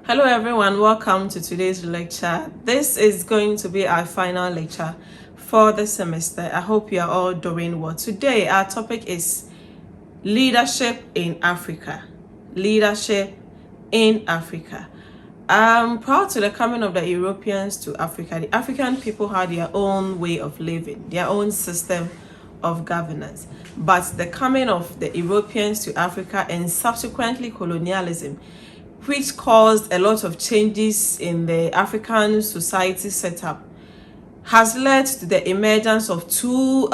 Hello everyone, welcome to today's lecture. This is going to be our final lecture for the semester. I hope you are all doing well. Today our topic is leadership in Africa. Leadership in Africa. Prior to the coming of the Europeans to Africa, the African people had their own way of living, their own system of governance. But the coming of the Europeans to Africa and subsequently colonialism, which caused a lot of changes in the African society setup, has led to the emergence of two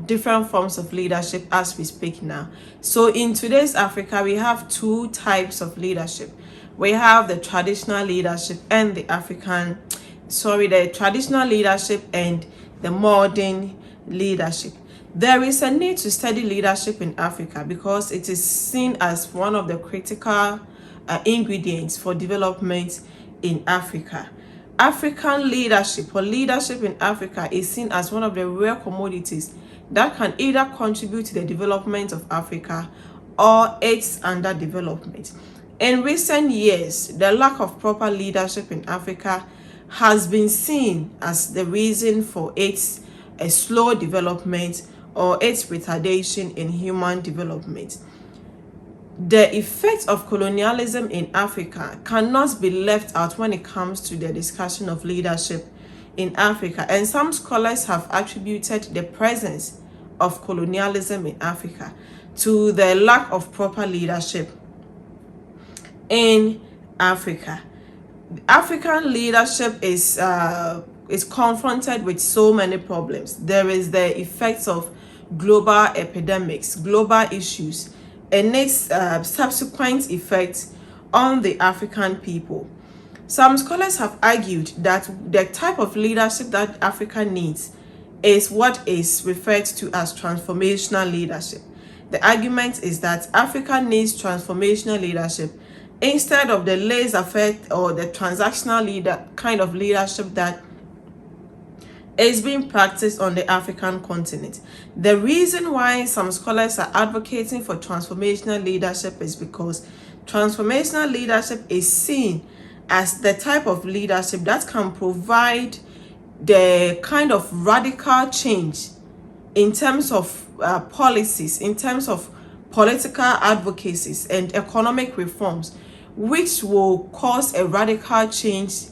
different forms of leadership as we speak now. So in today's Africa, we have two types of leadership. We have the traditional leadership and the traditional leadership and the modern leadership. There is a need to study leadership in Africa because it is seen as one of the critical ingredients for development in Africa. African leadership or leadership in Africa is seen as one of the rare commodities that can either contribute to the development of Africa or its underdevelopment. In recent years, the lack of proper leadership in Africa has been seen as the reason for its slow development or its retardation in human development. The effects of colonialism in Africa cannot be left out when it comes to the discussion of leadership in Africa, and some scholars have attributed the presence of colonialism in Africa to the lack of proper leadership in Africa. African leadership is confronted with so many problems. There is the effects of global epidemics, global issues, and its subsequent effects on the African people. Some scholars have argued that the type of leadership that Africa needs is what is referred to as transformational leadership. The argument is that Africa needs transformational leadership instead of the laissez-faire or the transactional kind of leadership that is being practiced on the African continent. The reason why some scholars are advocating for transformational leadership is because transformational leadership is seen as the type of leadership that can provide the kind of radical change in terms of policies, in terms of political advocacies and economic reforms, which will cause a radical change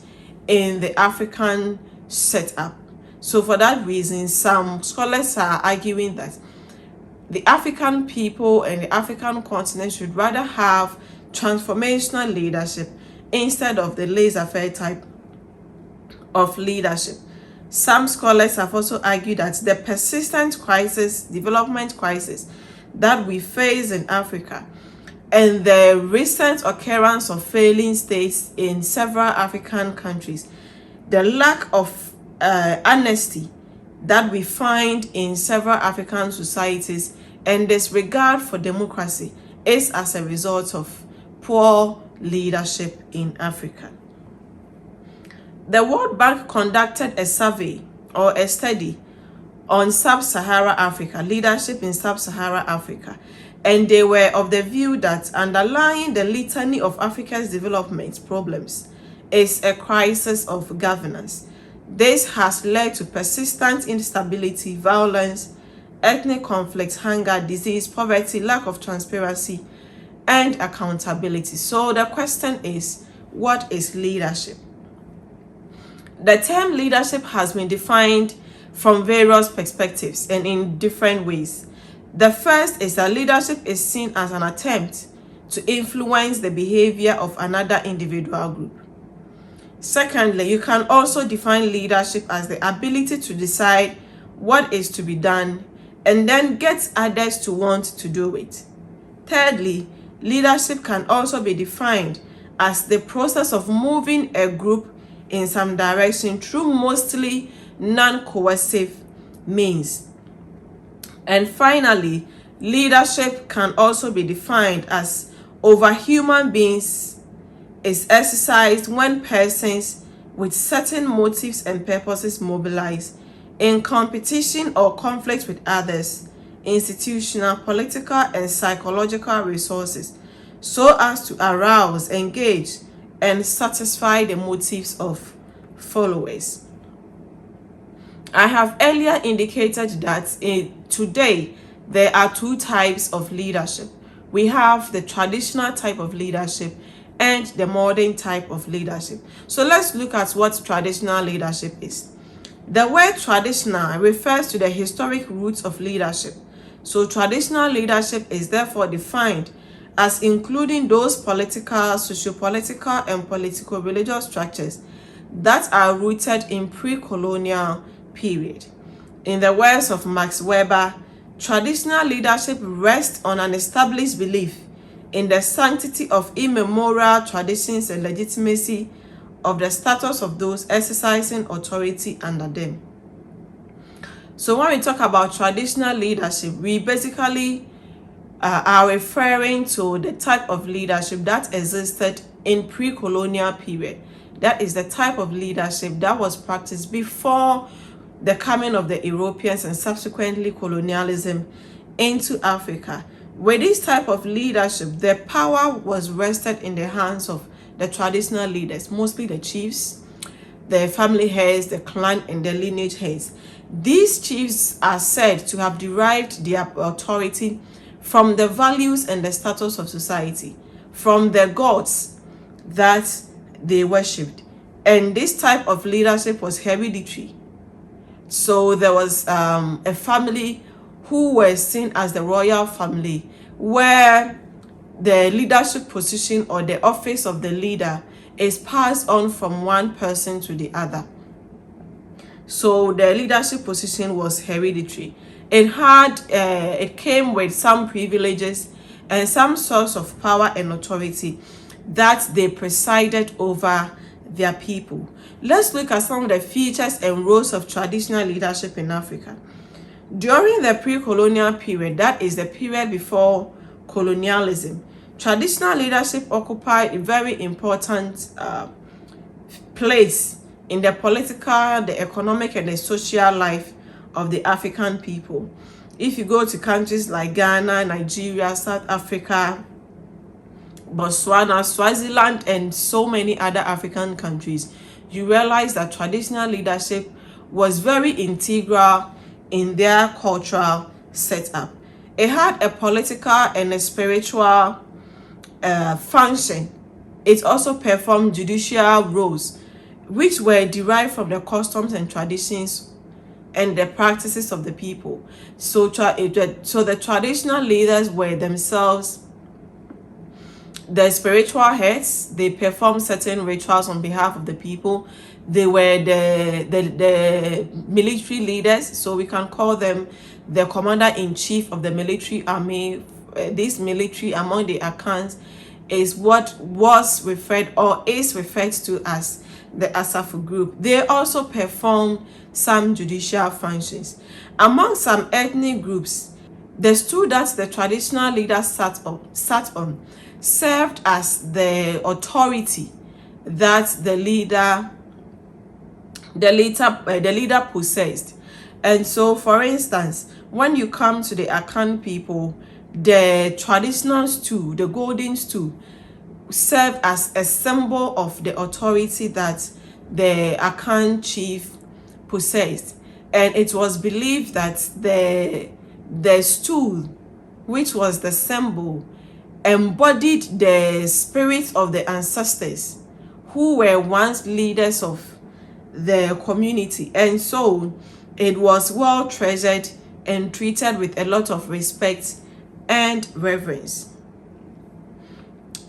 in the African setup. So for that reason, some scholars are arguing that the African people and the African continent should rather have transformational leadership instead of the laissez-faire type of leadership. Some scholars have also argued that the persistent crisis, development crisis that we face in Africa and the recent occurrence of failing states in several African countries, the lack of honesty that we find in several African societies and disregard for democracy is as a result of poor leadership in Africa. The World Bank conducted a survey or a study on Sub-Saharan Africa, leadership in Sub-Saharan Africa, and they were of the view that underlying the litany of Africa's development problems is a crisis of governance. This has led to persistent instability, violence, ethnic conflicts, hunger, disease, poverty, lack of transparency, and accountability. So the question is, what is leadership? The term leadership has been defined from various perspectives and in different ways. The first is that leadership is seen as an attempt to influence the behavior of another individual group. Secondly, you can also define leadership as the ability to decide what is to be done and then get others to want to do it. Thirdly, leadership can also be defined as the process of moving a group in some direction through mostly non-coercive means. And finally, leadership can also be defined as over human beings is exercised when persons with certain motives and purposes mobilize in competition or conflict with others, institutional, political, and psychological resources so as to arouse, engage, and satisfy the motives of followers. I have earlier indicated that today there are two types of leadership. We have the traditional type of leadership and the modern type of leadership. So let's look at what traditional leadership is. The word traditional refers to the historic roots of leadership. So traditional leadership is therefore defined as including those political, socio-political, and political religious structures that are rooted in pre-colonial period. In the words of Max Weber, traditional leadership rests on an established belief in the sanctity of immemorial traditions and legitimacy of the status of those exercising authority under them. So when we talk about traditional leadership, we basically are referring to the type of leadership that existed in pre-colonial period. That is the type of leadership that was practiced before the coming of the Europeans and subsequently colonialism into Africa. With this type of leadership, the power was rested in the hands of the traditional leaders, mostly the chiefs, the family heads, the clan, and the lineage heads. These chiefs are said to have derived their authority from the values and the status of society, from the gods that they worshipped. And this type of leadership was hereditary. So there was a family who were seen as the royal family, where the leadership position or the office of the leader is passed on from one person to the other. So the leadership position was hereditary. It came with some privileges and some source of power and authority that they presided over their people. Let's look at some of the features and roles of traditional leadership in Africa. During the pre-colonial period, that is the period before colonialism, traditional leadership occupied a very important place in the political, the economic, and the social life of the African people. If you go to countries like Ghana, Nigeria, South Africa, Botswana, Swaziland, and so many other African countries, you realize that traditional leadership was very integral in their cultural setup. It had a political and a spiritual function. It also performed judicial roles, which were derived from the customs and traditions and the practices of the people. So the traditional leaders were themselves the spiritual heads. They performed certain rituals on behalf of the people. They were the military leaders, so we can call them the commander-in-chief of the military army. This military among the Akans is what was referred or is referred to as the Asafu group. They also performed some judicial functions. Among some ethnic groups, the stool that the traditional leader sat on served as the authority that the leader possessed. And so, for instance, when you come to the Akan people, the traditional stool, the golden stool, served as a symbol of the authority that the Akan chief possessed. And it was believed that the stool, which was the symbol, embodied the spirits of the ancestors who were once leaders of the community. And so it was well treasured and treated with a lot of respect and reverence.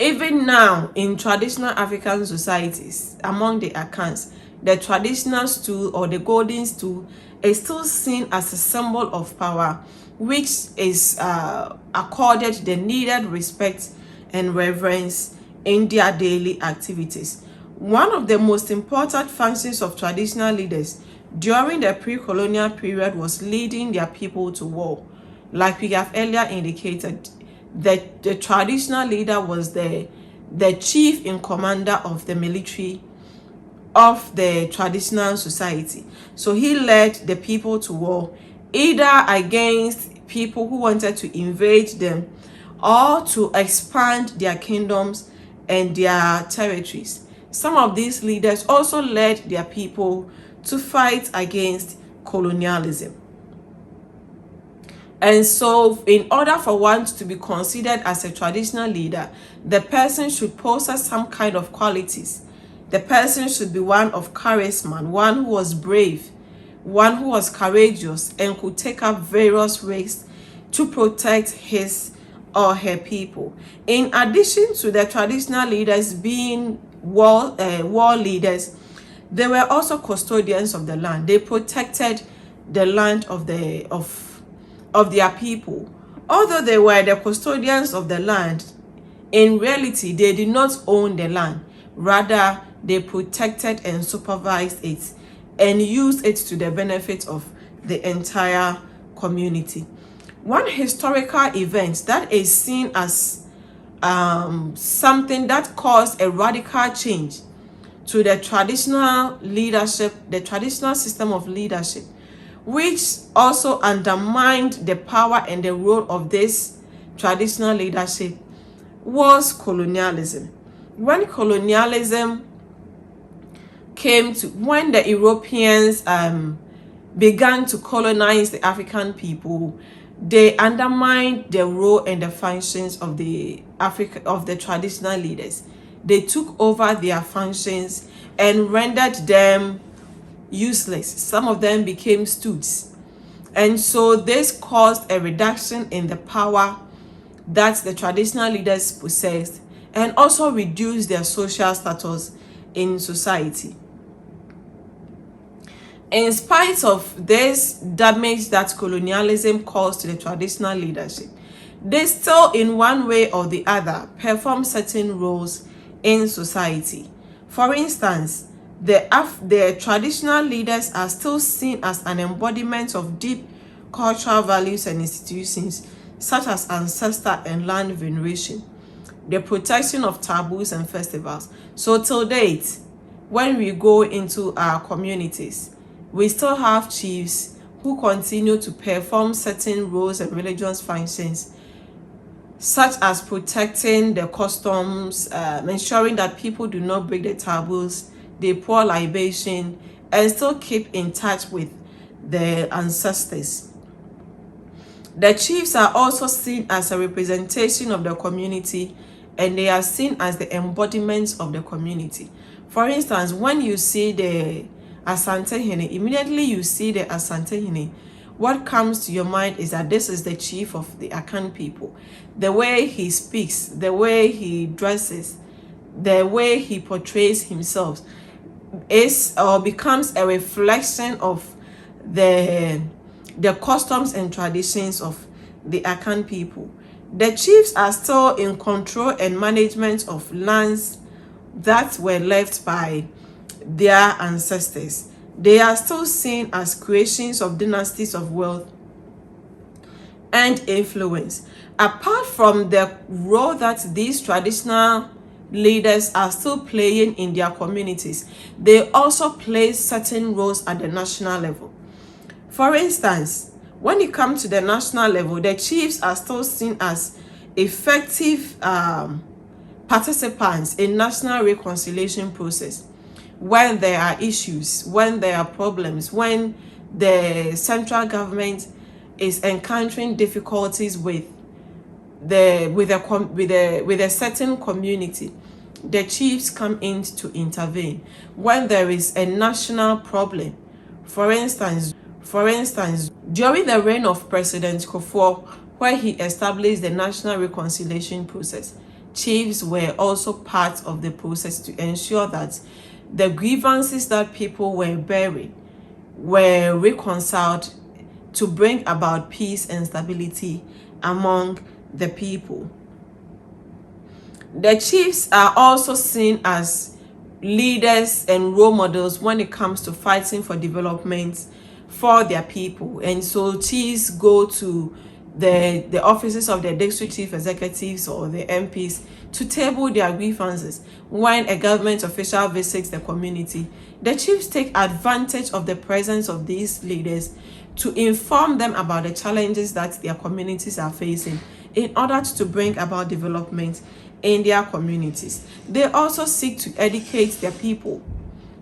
Even now, in traditional African societies, among the Akans, the traditional stool or the golden stool is still seen as a symbol of power, which is accorded the needed respect and reverence in their daily activities. One of the most important functions of traditional leaders during the pre-colonial period was leading their people to war. Like we have earlier indicated, that the traditional leader was the chief in commander of the military of the traditional society. So he led the people to war, either against people who wanted to invade them or to expand their kingdoms and their territories. some of these leaders also led their people to fight against colonialism. And so, in order for one to be considered as a traditional leader, the person should possess some kind of qualities. The person should be one of charisma, one who was brave, one who was courageous, and could take up various risks to protect his or her people. In addition to the traditional leaders being war leaders, they were also custodians of the land. They protected the land of their people. Although they were the custodians of the land, in reality, they did not own the land. Rather, they protected and supervised it and used it to the benefit of the entire community. One historical event that is seen as something that caused a radical change to the traditional leadership, the traditional system of leadership, which also undermined the power and the role of this traditional leadership, was colonialism. When colonialism came to, when the Europeans began to colonize the African people, they undermined the role and the functions of the traditional leaders. They took over their functions and rendered them useless. Some of them became stooges. And so this caused a reduction in the power that the traditional leaders possessed, and also reduced their social status in society. In spite of this damage that colonialism caused to the traditional leadership, they still, in one way or the other, perform certain roles in society. For instance, the traditional leaders are still seen as an embodiment of deep cultural values and institutions, such as ancestor and land veneration, the protection of taboos and festivals. So till date, when we go into our communities, we still have chiefs who continue to perform certain roles and religious functions, such as protecting the customs, ensuring that people do not break the taboos, they pour libation, and still keep in touch with their ancestors. The chiefs are also seen as a representation of the community, and they are seen as the embodiments of the community. For instance, when you see the Asantehene, immediately you see the Asantehene, what comes to your mind is that this is the chief of the Akan people. The way he speaks, the way he dresses, the way he portrays himself is or becomes a reflection of the customs and traditions of the Akan people. The chiefs are still in control and management of lands that were left by their ancestors. They are still seen as creations of dynasties of wealth and influence. Apart from the role that these traditional leaders are still playing in their communities, they also play certain roles at the national level. For instance, when it comes to the national level, the chiefs are still seen as effective participants in national reconciliation process. When there are issues, when there are problems, when the central government is encountering difficulties with a certain community, the chiefs come in to intervene. When there is a national problem, for instance, during the reign of President Kufuor, where he established the national reconciliation process, chiefs were also part of the process to ensure that the grievances that people were bearing were reconciled to bring about peace and stability among the people. The chiefs are also seen as leaders and role models when it comes to fighting for development for their people. And so chiefs go to the offices of the district chief executives or the MPs to table their grievances. When a government official visits the community, the chiefs take advantage of the presence of these leaders to inform them about the challenges that their communities are facing in order to bring about development in their communities. They also seek to educate their people.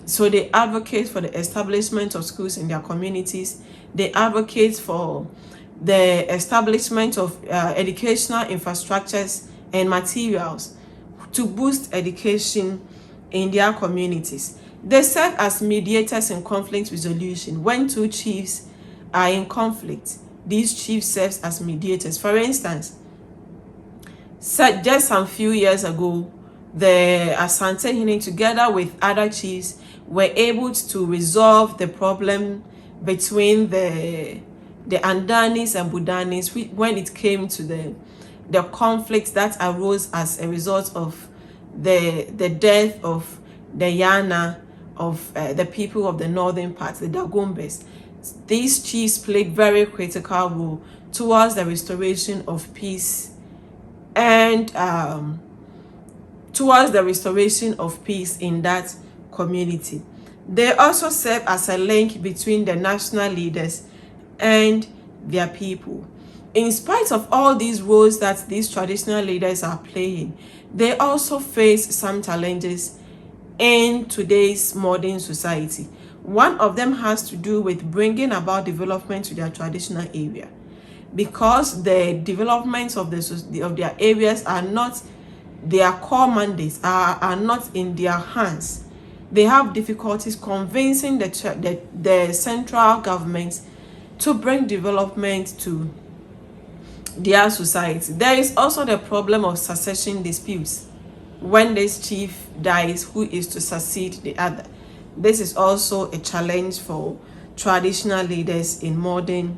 So they advocate for the establishment of schools in their communities. They advocate for the establishment of educational infrastructures and materials to boost education in their communities. They serve as mediators in conflict resolution. When two chiefs are in conflict, these chiefs serve as mediators. For instance, just some few years ago, the Asante Hine, together with other chiefs, were able to resolve the problem between the Andanis and Budanis when it came to the conflicts that arose as a result of the death of the Yana of the people of the northern part, the Dagombes. These chiefs played very critical role towards the restoration of peace and towards the restoration of peace in that community. They also serve as a link between the national leaders and their people. In spite of all these roles that these traditional leaders are playing, they also face some challenges in today's modern society. One of them has to do with bringing about development to their traditional area, because the development of their areas are not their core mandates, are not in their hands. They have difficulties convincing the central government to bring development to their society. There is also the problem of succession disputes. When this chief dies, who is to succeed the other? This is also a challenge for traditional leaders in modern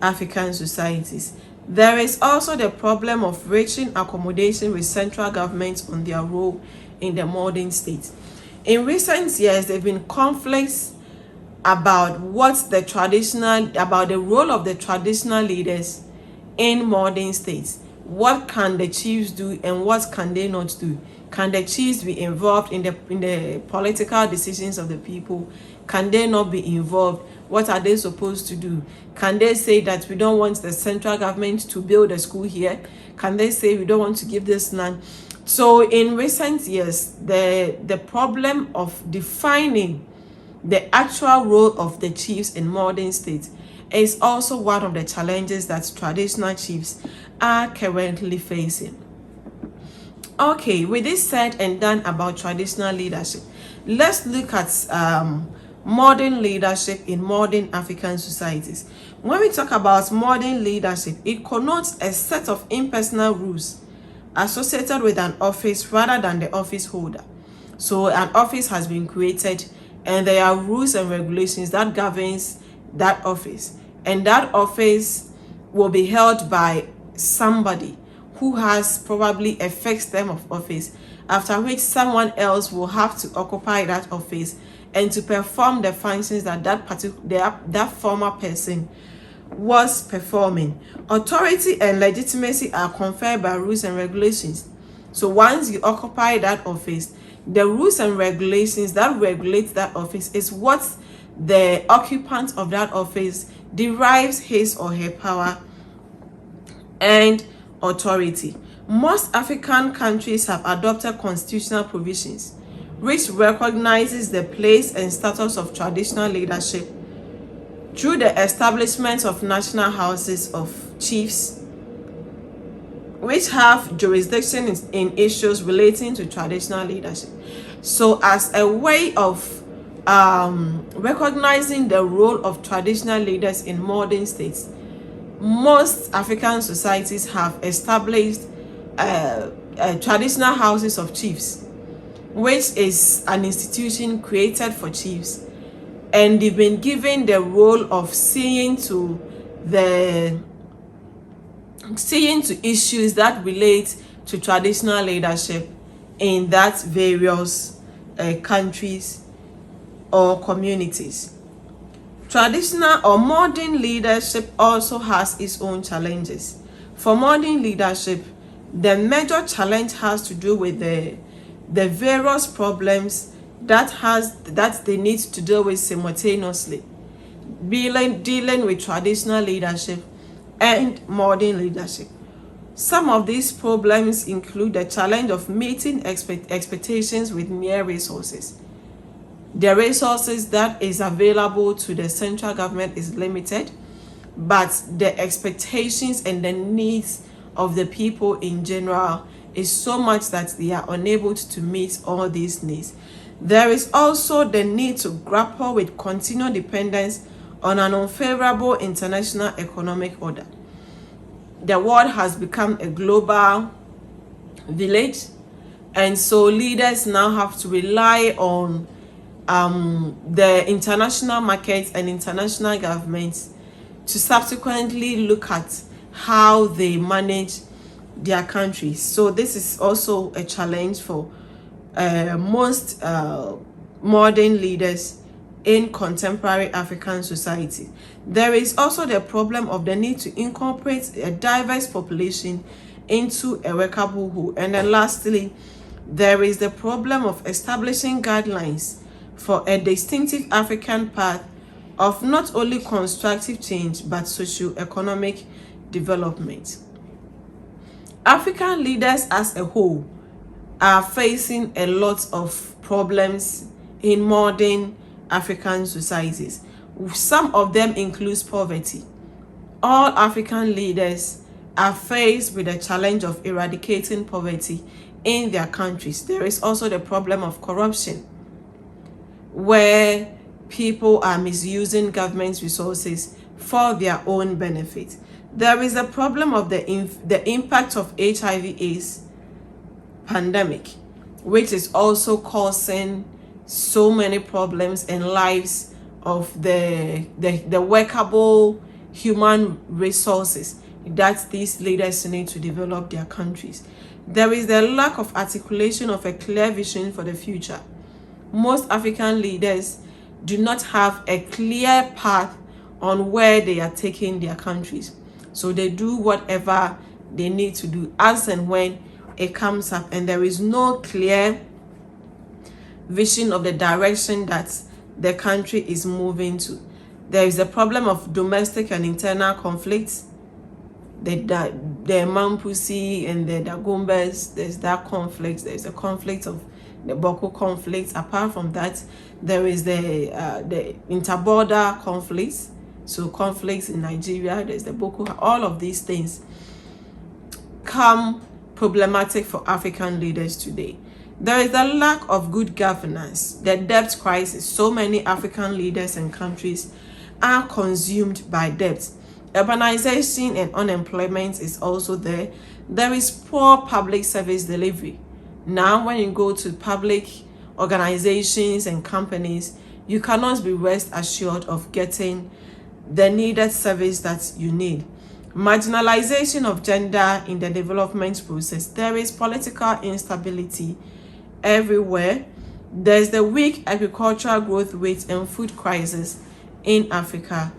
African societies. There is also the problem of reaching accommodation with central governments on their role in the modern state. In recent years, there have been conflicts about the role of the traditional leaders in modern states. What can the chiefs do and what can they not do? Can the chiefs be involved in the political decisions of the people? Can they not be involved? What are they supposed to do? Can they say that we don't want the central government to build a school here? Can they say we don't want to give this land? So in recent years, the problem of defining the actual role of the chiefs in modern states is also one of the challenges that traditional chiefs are currently facing. Okay, with this said and done about traditional leadership, let's look at modern leadership in modern African societies. When we talk about modern leadership, it connotes a set of impersonal rules associated with an office rather than the office holder. So an office has been created and there are rules and regulations that governs that office, and that office will be held by somebody who has probably a fixed term of office, after which someone else will have to occupy that office and to perform the functions that that former person was performing. Authority and legitimacy are conferred by rules and regulations. So once you occupy that office, the rules and regulations that regulate that office is what the occupant of that office derives his or her power and authority. Most African countries have adopted constitutional provisions which recognizes the place and status of traditional leadership through the establishment of national houses of chiefs, which have jurisdiction in issues relating to traditional leadership. So as a way of recognizing the role of traditional leaders in modern states, most African societies have established traditional houses of chiefs, which is an institution created for chiefs, and they've been given the role of seeing to issues that relate to traditional leadership in that various countries or communities. Traditional or modern leadership also has its own challenges. For modern leadership, the major challenge has to do with the various problems that they need to deal with simultaneously, dealing with traditional leadership and modern leadership. Some of these problems include the challenge of meeting expectations with mere resources. The resources that is available to the central government is limited, but the expectations and the needs of the people in general is so much that they are unable to meet all these needs. There is also the need to grapple with continual dependence on an unfavorable international economic order. The world has become a global village, and so leaders now have to rely on the international markets and international governments to subsequently look at how they manage their countries. So this is also a challenge for most modern leaders in contemporary African society. There is also the problem of the need to incorporate a diverse population into a workable whole. And then lastly, there is the problem of establishing guidelines for a distinctive African path of not only constructive change but socio-economic development. African leaders as a whole are facing a lot of problems in modern African societies. Some of them include poverty. All African leaders are faced with the challenge of eradicating poverty in their countries. There is also the problem of corruption, where people are misusing government resources for their own benefit. There is a problem of the impact of HIV/AIDS pandemic, which is also causing so many problems in lives of the workable human resources that these leaders need to develop their countries. There is the lack of articulation of a clear vision for the future. Most African leaders do not have a clear path on where they are taking their countries. So they do whatever they need to do as and when it comes up, and there is no clear vision of the direction that the country is moving to. There is a problem of domestic and internal conflicts. The Mampusi and the Dagumbas, there's that conflict. There's a conflict of the Boko conflict. Apart from that, there is the interborder conflicts. So conflicts in Nigeria, there's the Boko. All of these things come problematic for African leaders today. There is a lack of good governance, the debt crisis. So many African leaders and countries are consumed by debt. Urbanization and unemployment is also there. There is poor public service delivery. Now, when you go to public organizations and companies, you cannot be rest assured of getting the needed service that you need. Marginalization of gender in the development process. There is political instability everywhere. There's the weak agricultural growth rate and food crisis in Africa.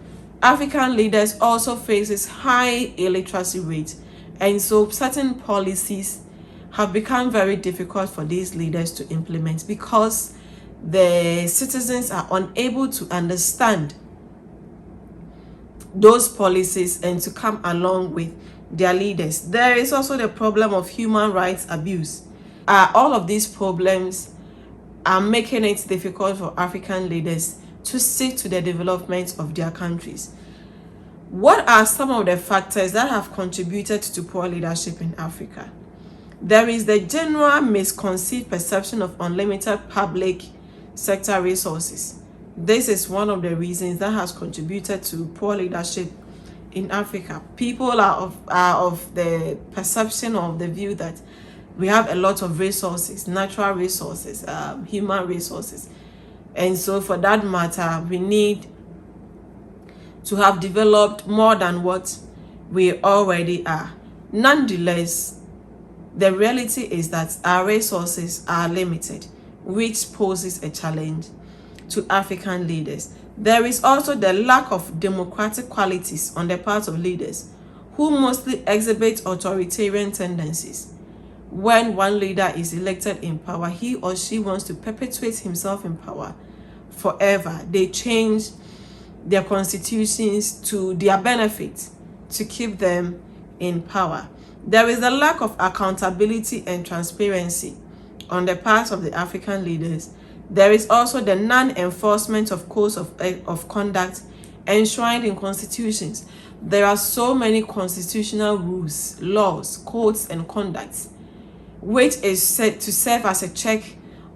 African leaders also faces high illiteracy rate, and so certain policies have become very difficult for these leaders to implement because the citizens are unable to understand those policies and to come along with their leaders. There is also the problem of human rights abuse. All of these problems are making it difficult for African leaders to stick to the development of their countries. What are some of the factors that have contributed to poor leadership in Africa? There is the general misconceived perception of unlimited public sector resources. This is one of the reasons that has contributed to poor leadership in Africa. People are of the perception of the view that we have a lot of resources, natural resources, human resources. And so for that matter, we need to have developed more than what we already are. Nonetheless, the reality is that our resources are limited, which poses a challenge to African leaders. There is also the lack of democratic qualities on the part of leaders who mostly exhibit authoritarian tendencies. When one leader is elected in power, he or she wants to perpetuate himself in power forever. They change their constitutions to their benefit to keep them in power. There is a lack of accountability and transparency on the part of the African leaders. There is also the non-enforcement of codes of conduct enshrined in constitutions. There are so many constitutional rules, laws, codes, and conducts, which is set to serve as a check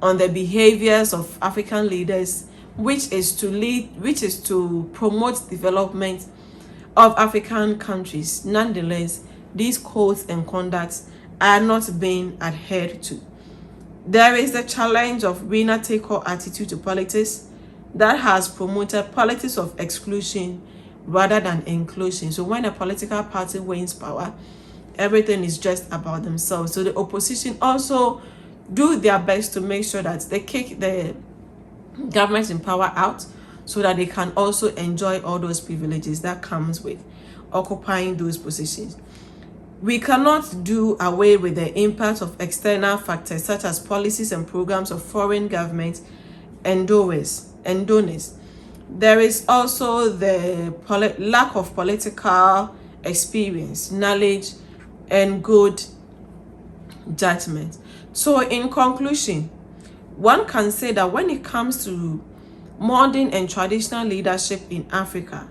on the behaviors of African leaders, which is to promote development of African countries. Nonetheless, these codes and conducts are not being adhered to. There is the challenge of winner-take-all attitude to politics that has promoted politics of exclusion rather than inclusion. So when a political party wins power, everything is just about themselves. So the opposition also do their best to make sure that they kick the government in power out, so that they can also enjoy all those privileges that comes with occupying those positions. We cannot do away with the impact of external factors such as policies and programs of foreign governments and donors. There is also the lack of political experience, knowledge, and good judgment. So in conclusion, one can say that when it comes to modern and traditional leadership in Africa,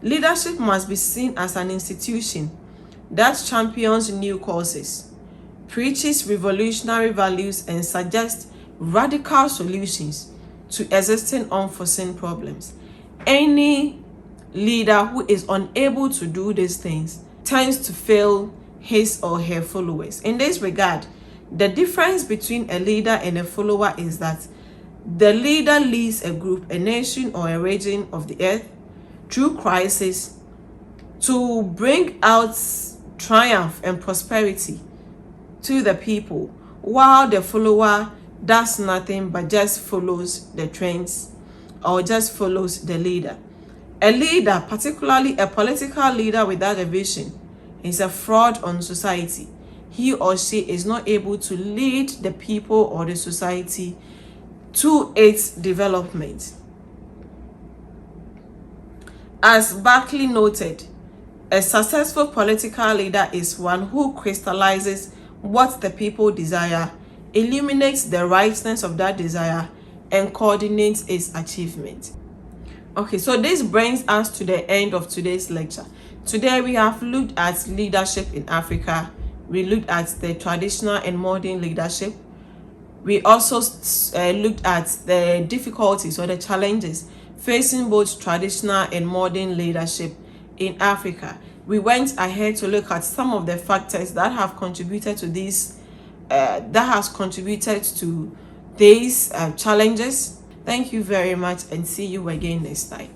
leadership must be seen as an institution that champions new causes, preaches revolutionary values, and suggests radical solutions to existing unforeseen problems. Any leader who is unable to do these things tends to fail his or her followers. In this regard, the difference between a leader and a follower is that the leader leads a group, a nation, or a region of the earth through crisis to bring out triumph and prosperity to the people, while the follower does nothing but just follows the trends or just follows the leader. A leader, particularly a political leader without a vision, is a fraud on society. He or she is not able to lead the people or the society to its development. As Barclay noted, a successful political leader is one who crystallizes what the people desire, illuminates the rightness of that desire, and coordinates its achievement. Okay, so this brings us to the end of today's lecture. Today we have looked at leadership in Africa. We looked at the traditional and modern leadership. We also looked at the difficulties or the challenges facing both traditional and modern leadership in Africa. We went ahead to look at some of the factors that have contributed to these challenges. Thank you very much, and see you again next time.